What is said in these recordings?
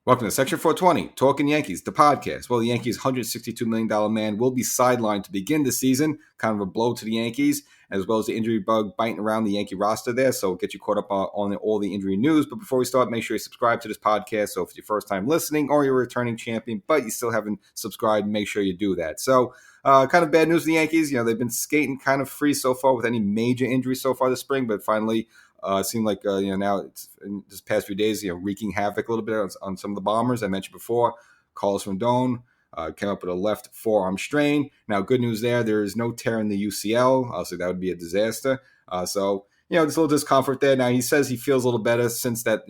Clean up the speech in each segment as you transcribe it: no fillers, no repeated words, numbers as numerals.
Welcome to Section 420, Talkin Yankees, the podcast. Well, the Yankees' $162 million man will be sidelined to begin the season, kind of a blow to the Yankees, as well as the injury bug biting around the Yankee roster there. So we'll get you caught up on all the injury news. But before we start, make sure you subscribe to this podcast. So if it's your first time listening or you're a returning champion, but you still haven't subscribed, make sure you do that. So kind of bad news for the Yankees. They've been skating kind of free so far with any major injuries so far this spring, but finally it seemed like, now it's in this past few days, wreaking havoc a little bit on some of the Bombers. I mentioned before, Carlos Rendon came up with a left forearm strain. Now, good news there is no tear in the UCL. Obviously, that would be a disaster. So, there's a little discomfort there. Now, he says he feels a little better since that,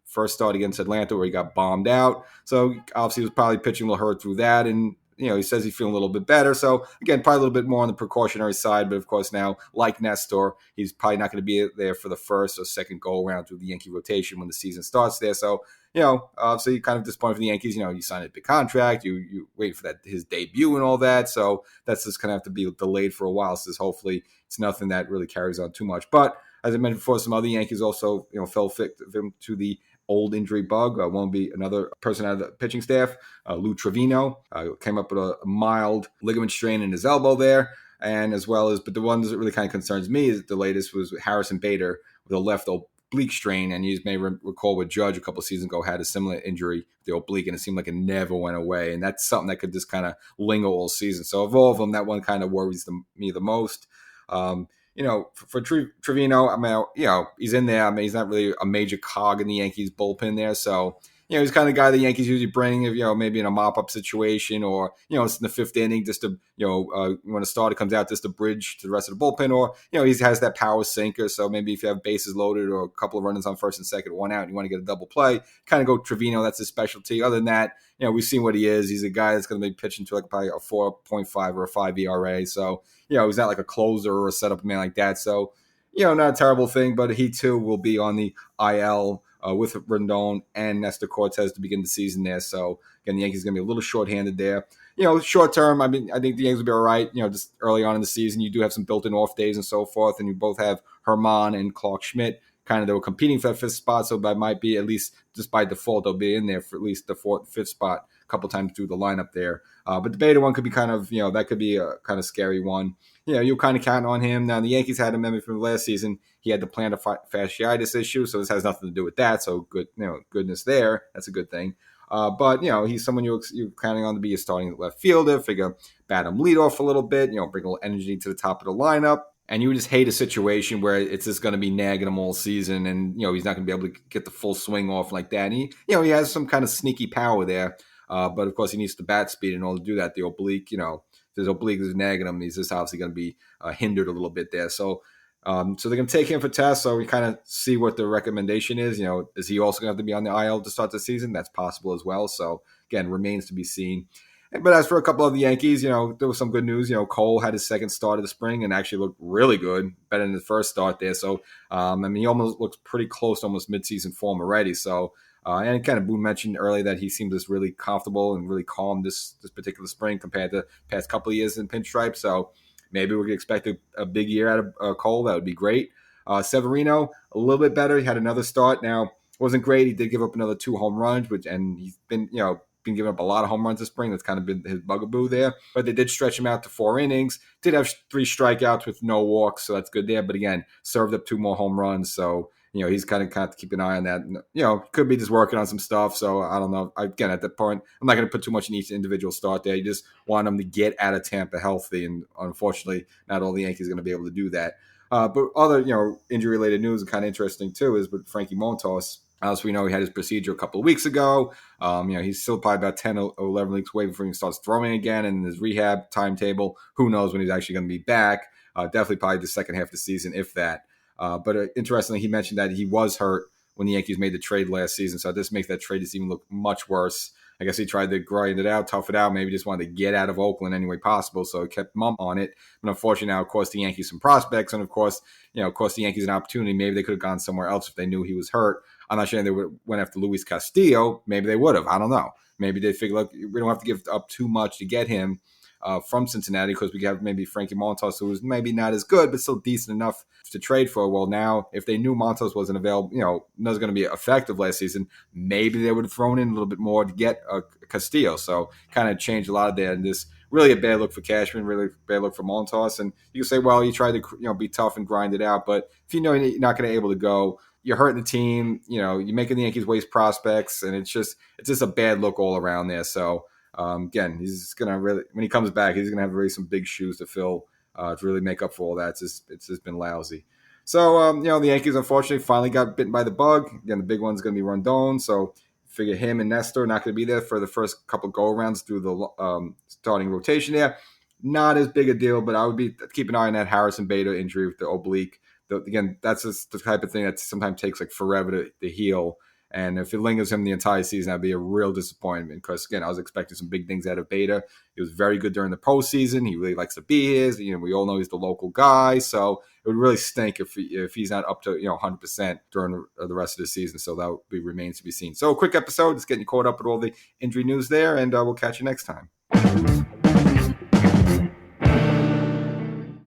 first start against Atlanta where he got bombed out. So, obviously, he was probably pitching a little hurt through that. And he says he's feeling a little bit better. So, again, probably a little bit more on the precautionary side. But, of course, now, like Nestor, he's probably not going to be there for the first or second go-around through the Yankee rotation when the season starts there. So, obviously, you're kind of disappointed for the Yankees. You signed a big contract. You wait for his debut and all that. So, that's just going to have to be delayed for a while. So, hopefully, it's nothing that really carries on too much. But, as I mentioned before, some other Yankees also, fell victim to the old injury bug. Won't be another person out of the pitching staff. Lou Trevino came up with a mild ligament strain in his elbow there, and as well as, but the one that really kind of concerns me is the latest was Harrison Bader with a left oblique strain, and you may recall with Judge a couple of seasons ago had a similar injury, the oblique, and it seemed like it never went away, and that's something that could just kind of linger all season. So of all of them, that one kind of worries me the most. For Trevino, I mean, he's in there. I mean, he's not really a major cog in the Yankees bullpen there. So, he's kind of the guy the Yankees usually bring, maybe in a mop-up situation or, it's in the fifth inning just to, when a starter comes out just to bridge to the rest of the bullpen or, he has that power sinker. So maybe if you have bases loaded or a couple of runners on first and second, one out, and you want to get a double play, kind of go Trevino. That's his specialty. Other than that, we've seen what he is. He's a guy that's going to be pitching to probably a 4.5 or a 5 ERA. So, he's not like a closer or a setup man like that. So, not a terrible thing, but he too will be on the IL with Rendon and Nestor Cortez to begin the season there. So, again, the Yankees are going to be a little shorthanded there. Short term, I mean, I think the Yankees will be all right. Just early on in the season, you do have some built-in off days and so forth, and you both have Herman and Clark Schmidt kind of, they were competing for that fifth spot, so that might be at least just by default, they'll be in there for at least the fifth spot a couple times through the lineup there. But the Bader one could be kind of, that could be a kind of scary one. You're kind of counting on him. Now, the Yankees had him maybe from last season. He had the plantar fasciitis issue, so this has nothing to do with that. So good, goodness there. That's a good thing. But, he's someone you're counting on to be a starting left fielder, figure bat him lead off a little bit, bring a little energy to the top of the lineup. And you would just hate a situation where it's just going to be nagging him all season and, he's not going to be able to get the full swing off like that. And he has some kind of sneaky power there. But, of course, he needs the bat speed in order to do that. The oblique, if there's oblique is nagging him, he's just obviously going to be hindered a little bit there. So they're going to take him for tests. So we kind of see what the recommendation is. Is he also going to have to be on the IL to start the season? That's possible as well. So, again, remains to be seen. But as for a couple of the Yankees, there was some good news. Cole had his second start of the spring and actually looked really good, better than the first start there. So, he almost looks pretty close to almost midseason form already. So, and kind of Boone mentioned earlier that he seemed just really comfortable and really calm this particular spring compared to the past couple of years in pinstripe. So, maybe we could expect a big year out of Cole. That would be great. Severino, a little bit better. He had another start. Now, wasn't great. He did give up another 2 home runs, and he's been, been giving up a lot of home runs this spring. That's kind of been his bugaboo there. But they did stretch him out to 4 innings. Did have 3 strikeouts with no walks, so that's good there. But again, served up 2 more home runs. So, he's kind of keep an eye on that. Could be just working on some stuff. So I don't know. Again, at that point, I'm not going to put too much in each individual start there. You just want him to get out of Tampa healthy. And unfortunately, not all the Yankees are going to be able to do that. But other, injury-related news kind of interesting too is with Frankie Montas. As we know, he had his procedure a couple of weeks ago. He's still probably about 10 or 11 weeks away before he starts throwing again. And his rehab timetable, who knows when he's actually going to be back. Definitely probably the second half of the season, if that. But interestingly, he mentioned that he was hurt when the Yankees made the trade last season. So this makes that trade just even look much worse. I guess he tried to grind it out, tough it out, maybe just wanted to get out of Oakland any way possible. So it kept mum on it. But unfortunately now, of course, the Yankees some prospects. And of course, the Yankees an opportunity. Maybe they could have gone somewhere else if they knew he was hurt. I'm not sure they went after Luis Castillo. Maybe they would have. I don't know. Maybe they figured, look, we don't have to give up too much to get him. from Cincinnati, because we have maybe Frankie Montas, who was maybe not as good, but still decent enough to trade for. Well, now, if they knew Montas wasn't available, was going to be effective last season, maybe they would have thrown in a little bit more to get Castillo. So kind of changed a lot of that. And this really a bad look for Cashman, really bad look for Montas. And you can say, well, you tried to be tough and grind it out, but if you know you're not going to be able to go, you're hurting the team. You're making the Yankees waste prospects, and it's just a bad look all around there. So again, he's gonna really, when he comes back, he's gonna have really some big shoes to fill to really make up for all that. It's just been lousy. So the Yankees unfortunately finally got bitten by the bug. Again, the big one's gonna be Rondon. So figure him and Nestor not going to be there for the first couple go arounds through the starting rotation there. Not as big a deal, but I would keep an eye on that Harrison Beta injury with the oblique. Again, that's just the type of thing that sometimes takes like forever to heal. And if it lingers him the entire season, that'd be a real disappointment, because, again, I was expecting some big things out of Beta. He was very good during the postseason. He really likes to be here. We all know he's the local guy. So it would really stink if he's not up to 100% during the rest of the season. So that remains to be seen. So a quick episode, just getting you caught up with all the injury news there, and we'll catch you next time.